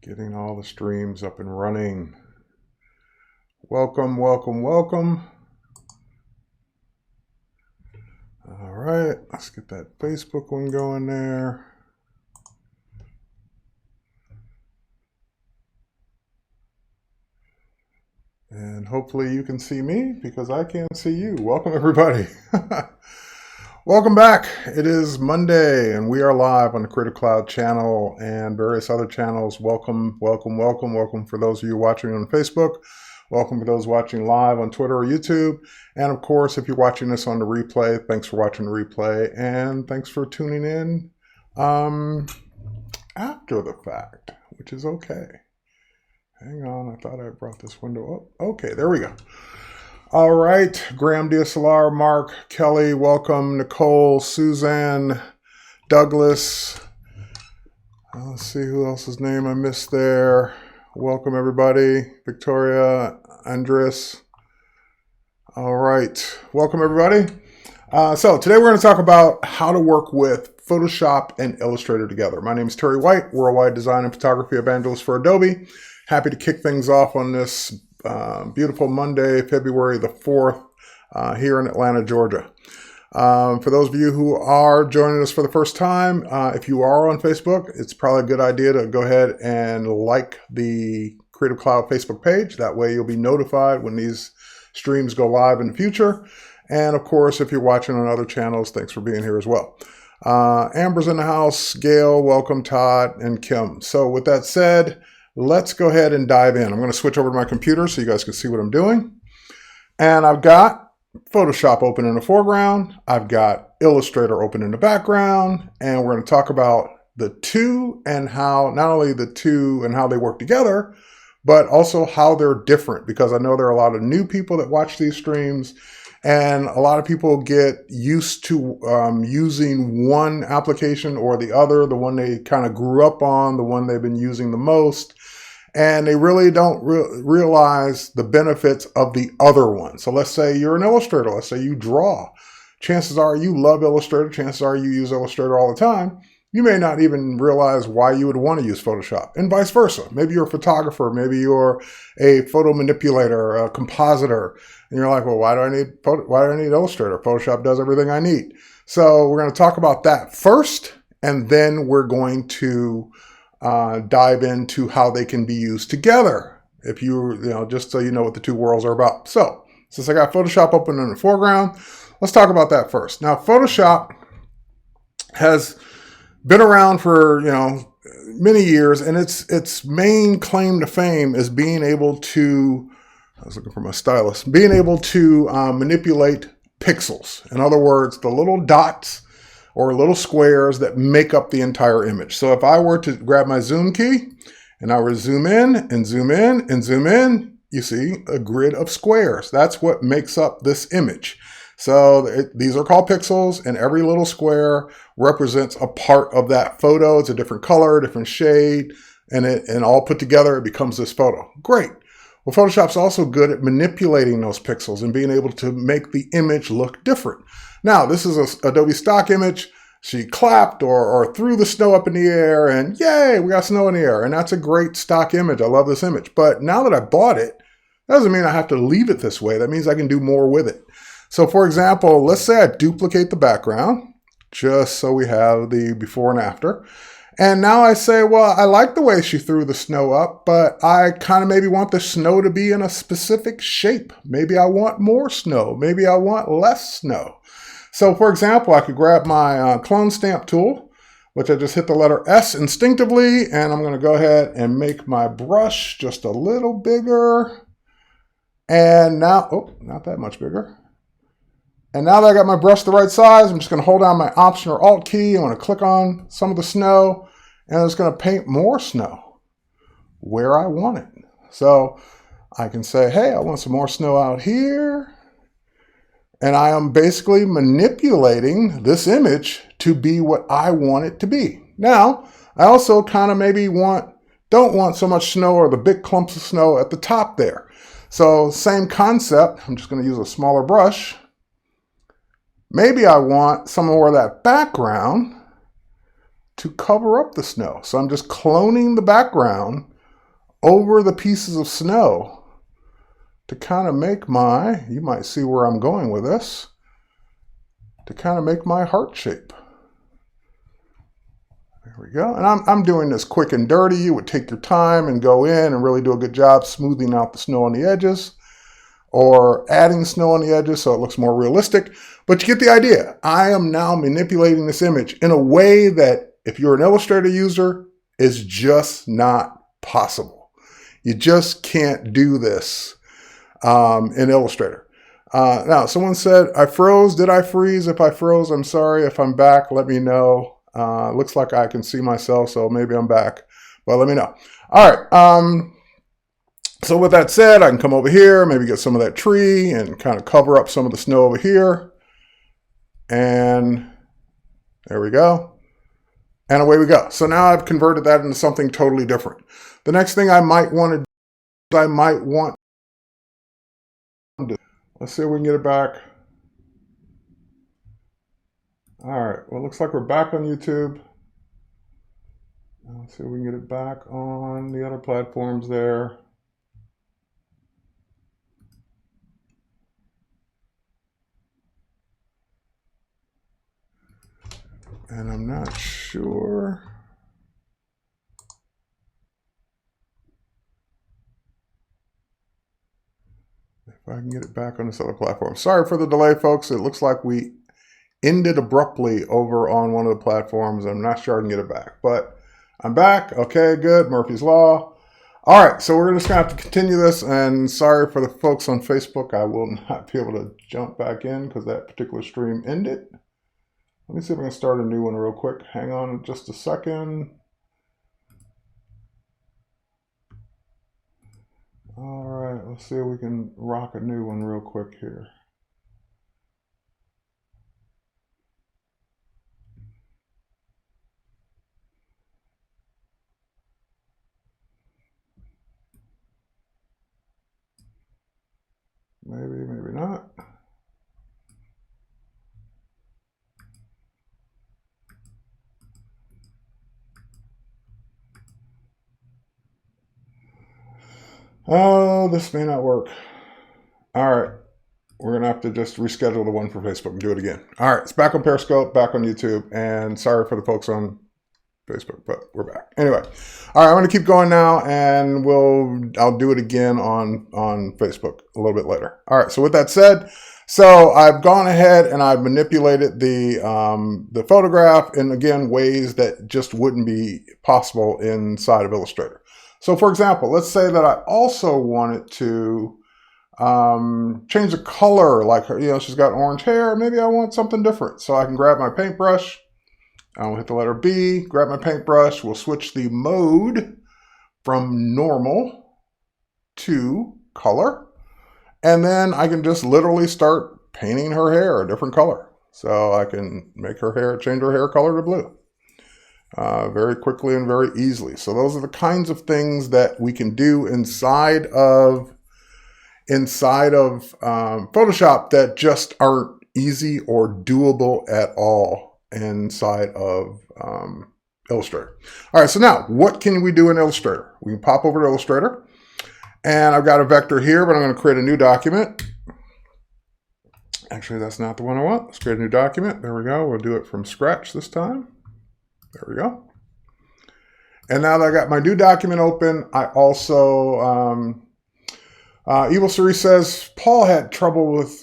Getting all the streams up and running. Welcome, welcome, welcome. All right, let's get that Facebook one going there. And hopefully you can see me because I can't see you. Welcome, everybody. Welcome back. It is Monday and we are live on the Creative Cloud channel and various other channels. Welcome, welcome, welcome, welcome for those of you watching on Facebook. Welcome for those watching live on Twitter or YouTube. And of course, if you're watching this on the replay, thanks for watching the replay and thanks for tuning in after the fact, which is okay. Hang on, I thought I brought this window up. Okay, there we go. All right, Graham DSLR, Mark, Kelly, welcome, Nicole, Suzanne, Douglas. Let's see who else's name I missed there. Welcome, everybody. Victoria, Andres. All right, welcome, everybody. So today we're going to talk about how to work with Photoshop and Illustrator together. My name is Terry White, Worldwide Design and Photography Evangelist for Adobe. Happy to kick things off on this beautiful Monday, February the 4th, here in Atlanta, Georgia. For those of you who are joining us for the first time, if you are on Facebook, it's probably a good idea to go ahead and like the Creative Cloud Facebook page. That way you'll be notified when these streams go live in the future. And of course, if you're watching on other channels, thanks for being here as well. Amber's in the house, Gail, welcome, Todd, and Kim. So with that said, let's go ahead and dive in. I'm going to switch over to my computer so you guys can see what I'm doing. And I've got Photoshop open in the foreground. I've got Illustrator open in the background. And we're going to talk about the two and how, not only the two and how they work together, but also how they're different. Because I know there are a lot of new people that watch these streams. And a lot of people get used to using one application or the other, the one they kind of grew up on, the one they've been using the most. And they really don't realize the benefits of the other one. So let's say you're an illustrator. Let's say you draw. Chances are you love Illustrator. Chances are you use Illustrator all the time. You may not even realize why you would want to use Photoshop, and vice versa. Maybe you're a photographer. Maybe you're a photo manipulator, a compositor. And you're like, well, why do I need Illustrator? Photoshop does everything I need. So we're going to talk about that first, and then we're going to dive into how they can be used together. If just so you know what the two worlds are about. So since I got Photoshop open in the foreground, let's talk about that first. Now, Photoshop has been around for many years, and its main claim to fame is being able to, I was looking for my stylus, being able to manipulate pixels. In other words, the little dots or little squares that make up the entire image. So if I were to grab my zoom key and I were to zoom in and zoom in and zoom in, you see a grid of squares. That's what makes up this image. So these are called pixels, and every little square represents a part of that photo. It's a different color, different shade, and all put together, it becomes this photo. Great. Well, Photoshop's also good at manipulating those pixels and being able to make the image look different. Now, this is an Adobe stock image. She clapped or threw the snow up in the air, and yay, we got snow in the air. And that's a great stock image. I love this image. But now that I bought it, that doesn't mean I have to leave it this way. That means I can do more with it. So for example, let's say I duplicate the background, just so we have the before and after. And now I say, well, I like the way she threw the snow up, but I kind of maybe want the snow to be in a specific shape. Maybe I want more snow. Maybe I want less snow. So for example, I could grab my clone stamp tool, which I just hit the letter S instinctively, and I'm going to go ahead and make my brush just a little bigger. And now, oh, not that much bigger. And now that I got my brush the right size, I'm just going to hold down my Option or Alt key. I'm going to click on some of the snow, and I'm just going to paint more snow where I want it. So I can say, hey, I want some more snow out here. And I am basically manipulating this image to be what I want it to be. Now, I also kind of maybe don't want so much snow or the big clumps of snow at the top there. So same concept. I'm just going to use a smaller brush. Maybe I want some more of that background to cover up the snow. So I'm just cloning the background over the pieces of snow to kind of make my, you might see where I'm going with this, to kind of make my heart shape. There we go. And I'm doing this quick and dirty. You would take your time and go in and really do a good job smoothing out the snow on the edges or adding snow on the edges so it looks more realistic. But you get the idea. I am now manipulating this image in a way that if you're an Illustrator user, is just not possible. You just can't do this in Illustrator. Now, someone said, I froze. Did I freeze? If I froze, I'm sorry. If I'm back, let me know. Looks like I can see myself, so maybe I'm back. But let me know. All right. So with that said, I can come over here, maybe get some of that tree and kind of cover up some of the snow over here. And there we go. And away we go. So now I've converted that into something totally different. The next thing I might want to do, let's see if we can get it back. All right, well, it looks like we're back on YouTube. Let's see if we can get it back on the other platforms there. And I'm not sure. If I can get it back on this other platform. Sorry for the delay, folks. It looks like we ended abruptly over on one of the platforms. I'm not sure I can get it back, but I'm back. Okay, good. Murphy's Law. All right, so we're just going to have to continue this. And sorry for the folks on Facebook. I will not be able to jump back in because that particular stream ended. Let me see if I can start a new one real quick. Hang on just a second. All right, let's see if we can rock a new one real quick here. Maybe, maybe not. Oh, this may not work. All right. We're going to have to just reschedule the one for Facebook and do it again. All right. It's back on Periscope, back on YouTube. And sorry for the folks on Facebook, but we're back. Anyway. All right. I'm going to keep going now and I'll do it again on Facebook a little bit later. All right. So with that said, so I've gone ahead and I've manipulated the photograph in, again, ways that just wouldn't be possible inside of Illustrator. So for example, let's say that I also wanted to change the color, like her, she's got orange hair. Maybe I want something different. So I can grab my paintbrush. I'll hit the letter B, grab my paintbrush. We'll switch the mode from normal to color. And then I can just literally start painting her hair a different color. So I can make her hair, change her hair color to blue. Very quickly and very easily. So those are the kinds of things that we can do inside of Photoshop that just aren't easy or doable at all inside of Illustrator. All right, so now what can we do in Illustrator? We can pop over to Illustrator, and I've got a vector here, but I'm going to create a new document. Actually, that's not the one I want. Let's create a new document. There we go. We'll do it from scratch this time. There we go. And now that I got my new document open, I also, Evil Cerise says, Paul had trouble with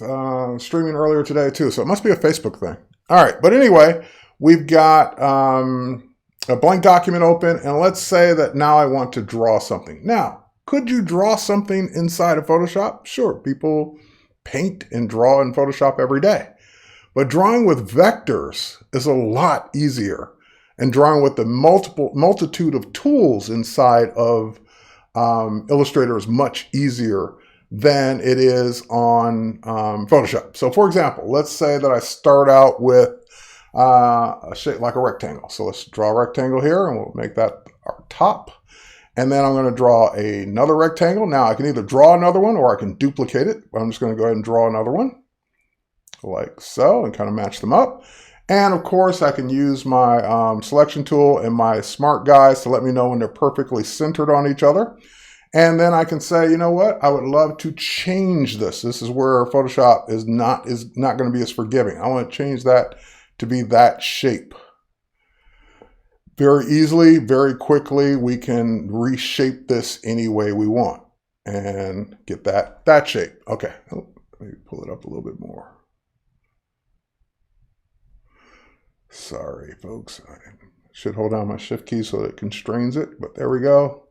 streaming earlier today too, so it must be a Facebook thing. All right, but anyway, we've got a blank document open, and let's say that now I want to draw something. Now, could you draw something inside of Photoshop? Sure, people paint and draw in Photoshop every day. But drawing with vectors is a lot easier. And drawing with the multitude of tools inside of Illustrator is much easier than it is on Photoshop. So for example, let's say that I start out with a shape like a rectangle. So let's draw a rectangle here, and we'll make that our top. And then I'm going to draw another rectangle. Now I can either draw another one or I can duplicate it. I'm just going to go ahead and draw another one like so and kind of match them up. And of course, I can use my selection tool and my smart guys to let me know when they're perfectly centered on each other. And then I can say, you know what? I would love to change this. This is where Photoshop is not going to be as forgiving. I want to change that to be that shape. Very easily, very quickly, we can reshape this any way we want and get that shape. Okay, let me pull it up a little bit more. Sorry, folks. I should hold down my shift key so that it constrains it, but there we go.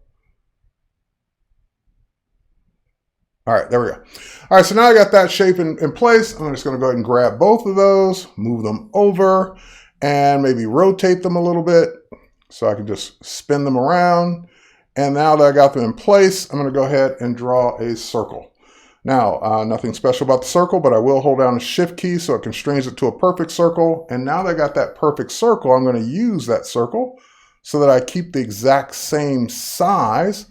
All right, there we go. All right, so now I got that shape in place. I'm just going to go ahead and grab both of those, move them over, and maybe rotate them a little bit so I can just spin them around. And now that I got them in place, I'm going to go ahead and draw a circle. Now, nothing special about the circle, but I will hold down the shift key so it constrains it to a perfect circle. And now that I got that perfect circle, I'm going to use that circle so that I keep the exact same size.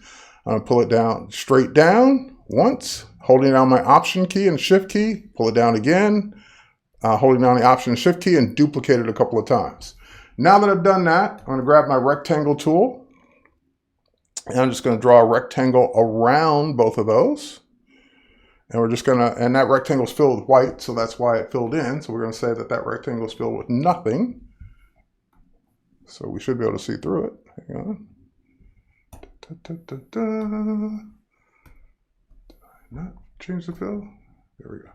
I'm going to pull it down, straight down once, holding down my Option key and Shift key, pull it down again, holding down the Option and Shift key, and duplicate it a couple of times. Now that I've done that, I'm going to grab my rectangle tool, and I'm just going to draw a rectangle around both of those. And we're just going to, and that rectangle is filled with white, so that's why it filled in. So we're going to say that that rectangle is filled with nothing. So we should be able to see through it. Hang on. Not change the fill. There we go.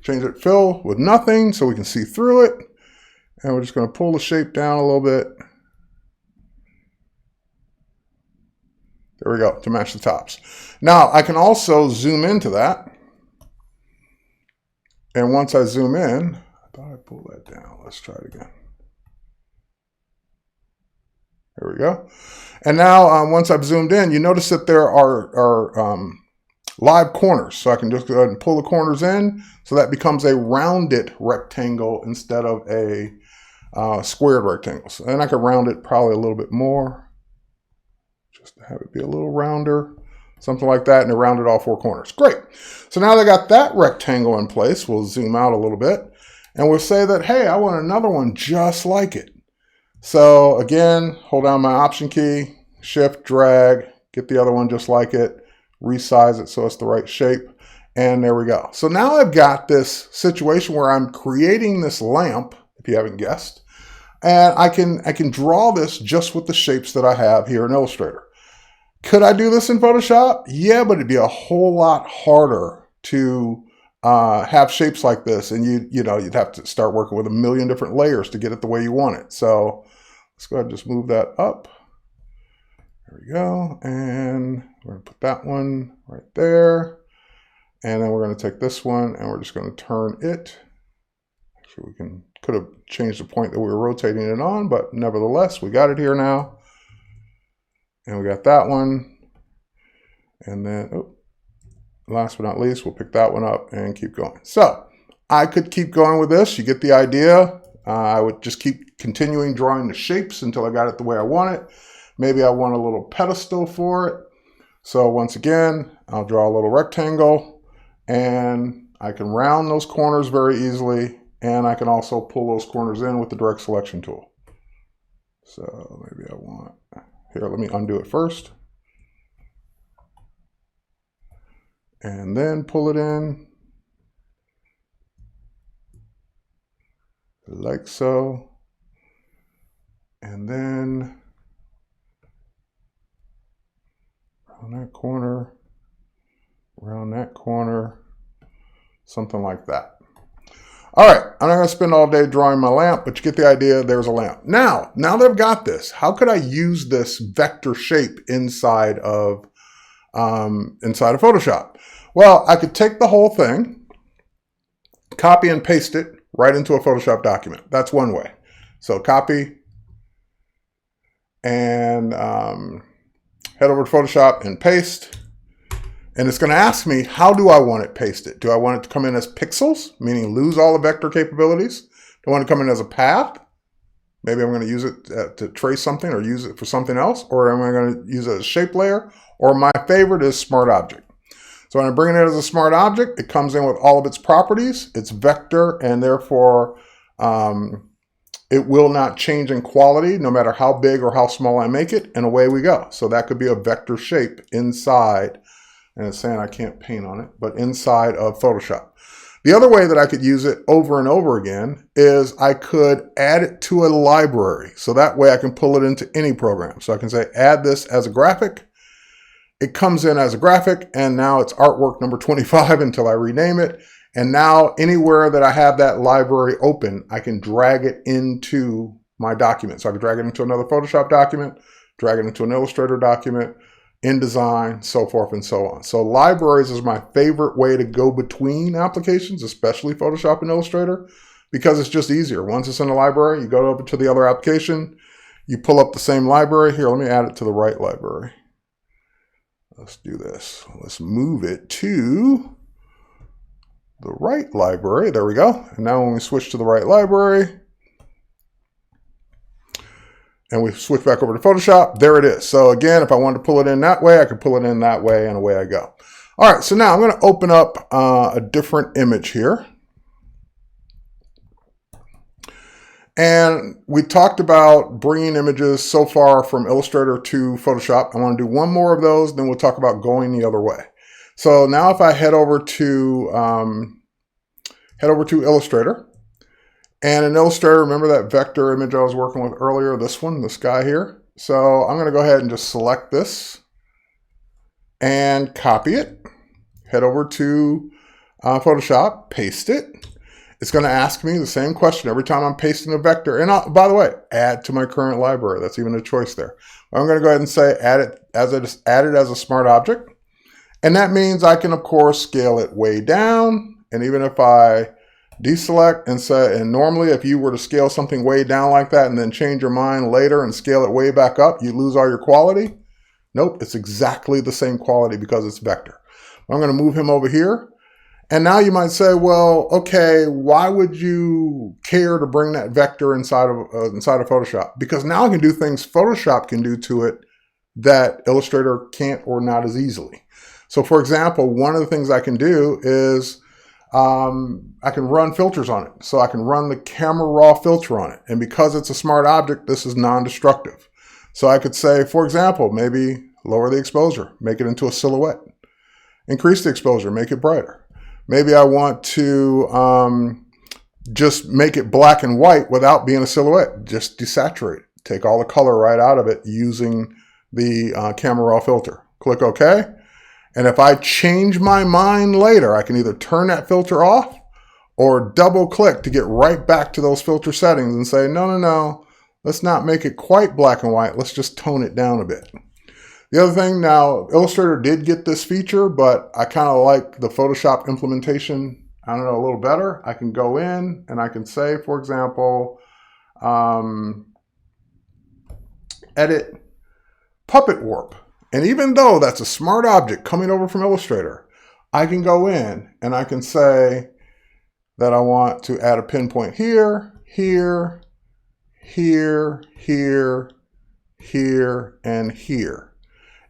Change it fill with nothing so we can see through it. And we're just going to pull the shape down a little bit. There we go, to match the tops. Now I can also zoom into that. And once I zoom in, I thought I pulled that down. Let's try it again. There we go. And now once I've zoomed in, you notice that there are live corners. So I can just go ahead and pull the corners in. So that becomes a rounded rectangle instead of a squared rectangle. So then I can round it probably a little bit more, just to have it be a little rounder, something like that, and it rounded all four corners. Great. So now that I got that rectangle in place, we'll zoom out a little bit, and we'll say that, hey, I want another one just like it. So again, hold down my Option key, Shift, drag, get the other one just like it, resize it so it's the right shape, and there we go. So now I've got this situation where I'm creating this lamp, if you haven't guessed, and I can draw this just with the shapes that I have here in Illustrator. Could I do this in Photoshop? Yeah, but it'd be a whole lot harder to have shapes like this, and you'd have to start working with a million different layers to get it the way you want it. So let's go ahead and just move that up. There we go, and we're going to put that one right there, and then we're going to take this one and we're just going to turn it. Actually, could have changed the point that we were rotating it on, but nevertheless, we got it here now. And we got that one. And then, last but not least, we'll pick that one up and keep going. So I could keep going with this. You get the idea. I would just keep continuing drawing the shapes until I got it the way I want it. Maybe I want a little pedestal for it. So once again, I'll draw a little rectangle, and I can round those corners very easily. And I can also pull those corners in with the direct selection tool. So maybe I want, here, let me undo it first. And then pull it in. Like so. And then around that corner, something like that. All right, I'm not going to spend all day drawing my lamp, but you get the idea. There's a lamp. Now that I've got this, how could I use this vector shape inside of Photoshop? Well, I could take the whole thing, copy and paste it right into a Photoshop document. That's one way. So copy and head over to Photoshop and paste. And it's going to ask me, how do I want it pasted? Do I want it to come in as pixels, meaning lose all the vector capabilities? Do I want it to come in as a path? Maybe I'm going to use it to trace something or use it for something else. Or am I going to use it as a shape layer? Or my favorite is Smart Object. So when I bring it in as a Smart Object, it comes in with all of its properties. It's vector, and therefore it will not change in quality no matter how big or how small I make it, and away we go. So that could be a vector shape inside, and it's saying I can't paint on it, but inside of Photoshop. The other way that I could use it over and over again is I could add it to a library. So that way I can pull it into any program. So I can say, add this as a graphic. It comes in as a graphic, and now it's artwork number 25 until I rename it. And now anywhere that I have that library open, I can drag it into my document. So I can drag it into another Photoshop document, drag it into an Illustrator document, InDesign, so forth and so on. So libraries is my favorite way to go between applications, especially Photoshop and Illustrator, because it's just easier. Once it's in the library, you go over to the other application, you pull up the same library. Here, let me add it to the right library. Let's do this. Let's move it to the right library. There we go. And now when we switch to the right library and we switch back over to Photoshop, there it is. So again, if I wanted to pull it in that way, I could pull it in that way, and away I go. All right, so now I'm going to open up a different image here. And we talked about bringing images so far from Illustrator to Photoshop. I want to do one more of those, then we'll talk about going the other way. So now if I head over to Illustrator, and in Illustrator, remember that vector image I was working with earlier, this one, this guy here. So I'm going to go ahead and just select this and copy it. Head over to Photoshop, paste it. It's going to ask me the same question every time I'm pasting a vector. And by the way, add to my current library. That's even a choice there. I'm going to go ahead and say add it as a smart object. And that means I can, of course, scale it way down. And even if I deselect and say, and normally if you were to scale something way down like that and then change your mind later and scale it way back up, you lose all your quality. Nope, it's exactly the same quality because it's vector. I'm going to move him over here. And now you might say, well, okay, why would you care to bring that vector inside of Photoshop? Because now I can do things Photoshop can do to it that Illustrator can't or not as easily. So for example, one of the things I can do is I can run filters on it. So I can run the camera raw filter on it. And because it's a smart object, this is non-destructive. So I could say, for example, maybe lower the exposure, make it into a silhouette. Increase the exposure, make it brighter. Maybe I want to just make it black and white without being a silhouette. Just desaturate it. Take all the color right out of it using the camera raw filter. Click OK. And if I change my mind later, I can either turn that filter off or double click to get right back to those filter settings and say, no, let's not make it quite black and white. Let's just tone it down a bit. The other thing now, Illustrator did get this feature, but I kind of like the Photoshop implementation, I don't know, a little better. I can go in and I can say, for example, edit puppet warp. And even though that's a smart object coming over from Illustrator, I can go in and I can say that I want to add a pinpoint here, here, here, here, here, and here.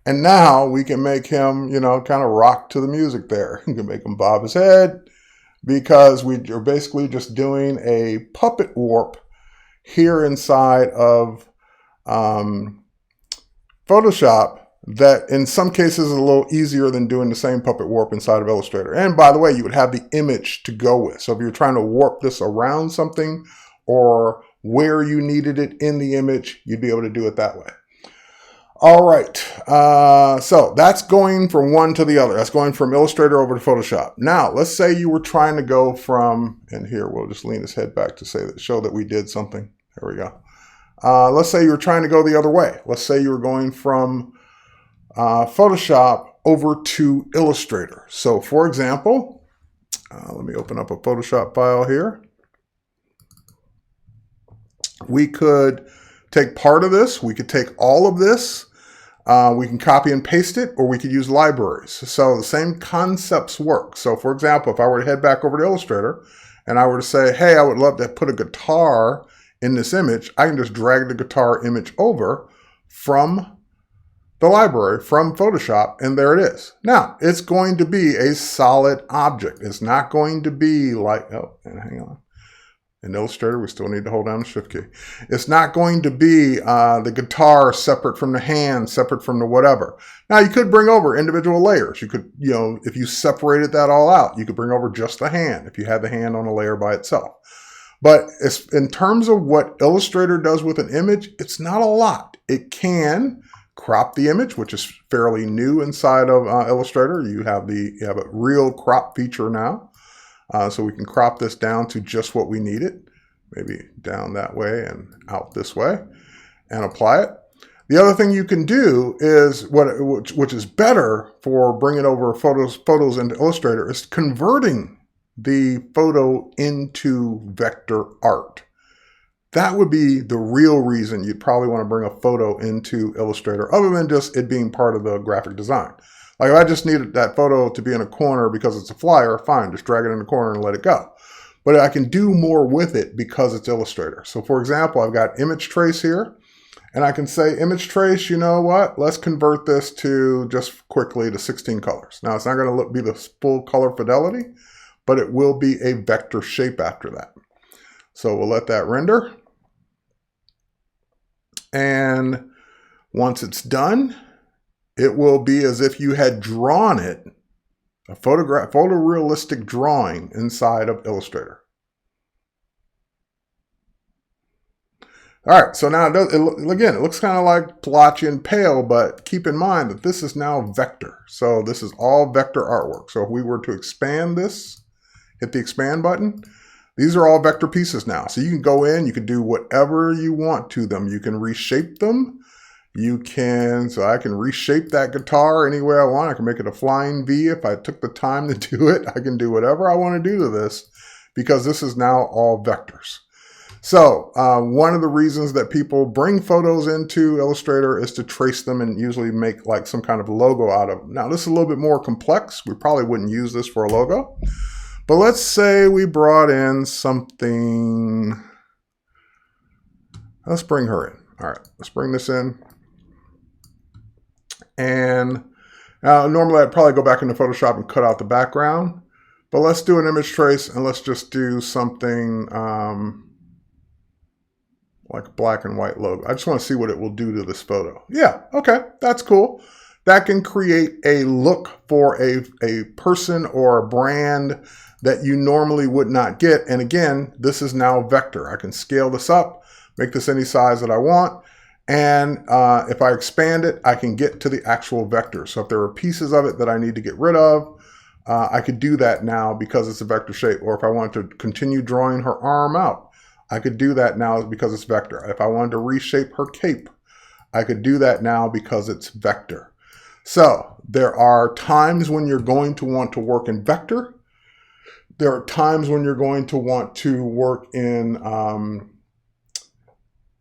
And now we can make him, kind of rock to the music there. You can make him bob his head because we are basically just doing a puppet warp here inside of Photoshop that in some cases is a little easier than doing the same puppet warp inside of Illustrator. And by the way, you would have the image to go with. So if you're trying to warp this around something or where you needed it in the image, you'd be able to do it that way. All right, so that's going from one to the other. That's going from Illustrator over to Photoshop. Now, let's say you were trying to go from, and here we'll just lean his head back to show that we did something. There we go. Let's say you were trying to go the other way. Let's say you were going from Photoshop over to Illustrator. So for example, let me open up a Photoshop file here. We could take part of this. We could take all of this. We can copy and paste it, or we could use libraries. So the same concepts work. So for example, if I were to head back over to Illustrator and I were to say, hey, I would love to put a guitar in this image, I can just drag the guitar image over from the library, from Photoshop, and there it is. Now, it's going to be a solid object. It's not going to be like, oh, and hang on. In Illustrator, we still need to hold down the Shift key. It's not going to be the guitar separate from the hand, separate from the whatever. Now, you could bring over individual layers. You could, if you separated that all out, you could bring over just the hand if you had the hand on a layer by itself. But in terms of what Illustrator does with an image, it's not a lot. It can crop the image, which is fairly new inside of Illustrator. You have a real crop feature now. So we can crop this down to just what we need it, maybe down that way and out this way, and apply it. The other thing you can do is, which is better for bringing over photos into Illustrator, is converting the photo into vector art. That would be the real reason you'd probably want to bring a photo into Illustrator, other than just it being part of the graphic design. Like if I just needed that photo to be in a corner because it's a flyer, fine, just drag it in the corner and let it go. But I can do more with it because it's Illustrator. So for example, I've got image trace here, and I can say image trace, you know what? Let's convert this to just quickly to 16 colors. Now it's not going to be the full color fidelity, but it will be a vector shape after that. So we'll let that render. And once it's done, it will be as if you had drawn it, a photorealistic drawing inside of Illustrator. All right, so now it looks kind of like blotchy and pale, but keep in mind that this is now vector. So this is all vector artwork. So if we were to expand this, hit the expand button, these are all vector pieces now. So you can go in, you can do whatever you want to them. You can reshape them. So I can reshape that guitar any way I want. I can make it a flying V if I took the time to do it. I can do whatever I want to do to this because this is now all vectors. So one of the reasons that people bring photos into Illustrator is to trace them and usually make like some kind of logo out of them. Now this is a little bit more complex. We probably wouldn't use this for a logo. But let's say we brought in something. Let's bring her in. All right, let's bring this in. And normally I'd probably go back into Photoshop and cut out the background, but let's do an image trace and let's just do something like a black and white logo. I just want to see what it will do to this photo. Yeah, okay, that's cool. That can create a look for a person or a brand that you normally would not get. And again, this is now vector. I can scale this up, make this any size that I want. And if I expand it, I can get to the actual vector. So if there are pieces of it that I need to get rid of, I could do that now because it's a vector shape. Or if I want to continue drawing her arm out, I could do that now because it's vector. If I wanted to reshape her cape, I could do that now because it's vector. So there are times when you're going to want to work in vector. There are times when you're going to want to work in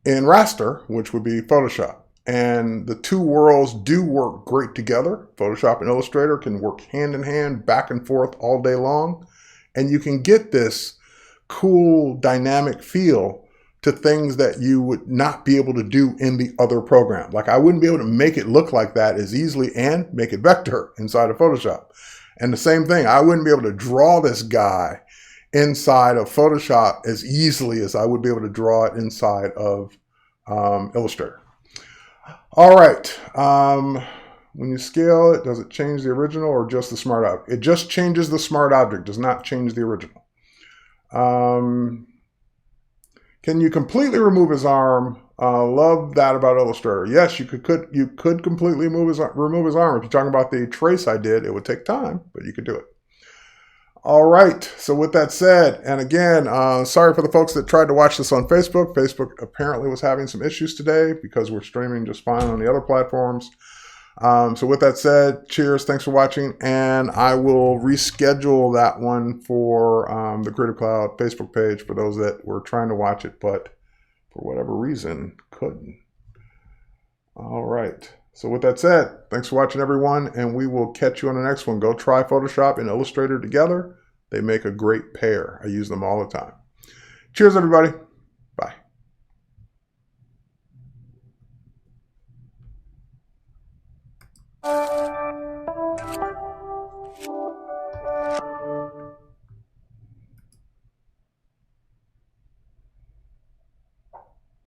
raster, which would be Photoshop. And the two worlds do work great together. Photoshop and Illustrator can work hand in hand, back and forth all day long. And you can get this cool dynamic feel to things that you would not be able to do in the other program. Like I wouldn't be able to make it look like that as easily and make it vector inside of Photoshop. And the same thing, I wouldn't be able to draw this guy inside of Photoshop as easily as I would be able to draw it inside of Illustrator. All right, when you scale it, does it change the original or just the smart object? It just changes the smart object, does not change the original. Can you completely remove his arm? Love that about Illustrator. Yes, you could completely remove his arm. If you're talking about the trace I did, it would take time, but you could do it. All right, so with that said, and again, sorry for the folks that tried to watch this on Facebook. Facebook apparently was having some issues today because we're streaming just fine on the other platforms. So with that said, cheers, thanks for watching, and I will reschedule that one for the Creative Cloud Facebook page for those that were trying to watch it, but for whatever reason, couldn't. All right. So with that said, thanks for watching, everyone, and we will catch you on the next one. Go try Photoshop and Illustrator together. They make a great pair. I use them all the time. Cheers, everybody.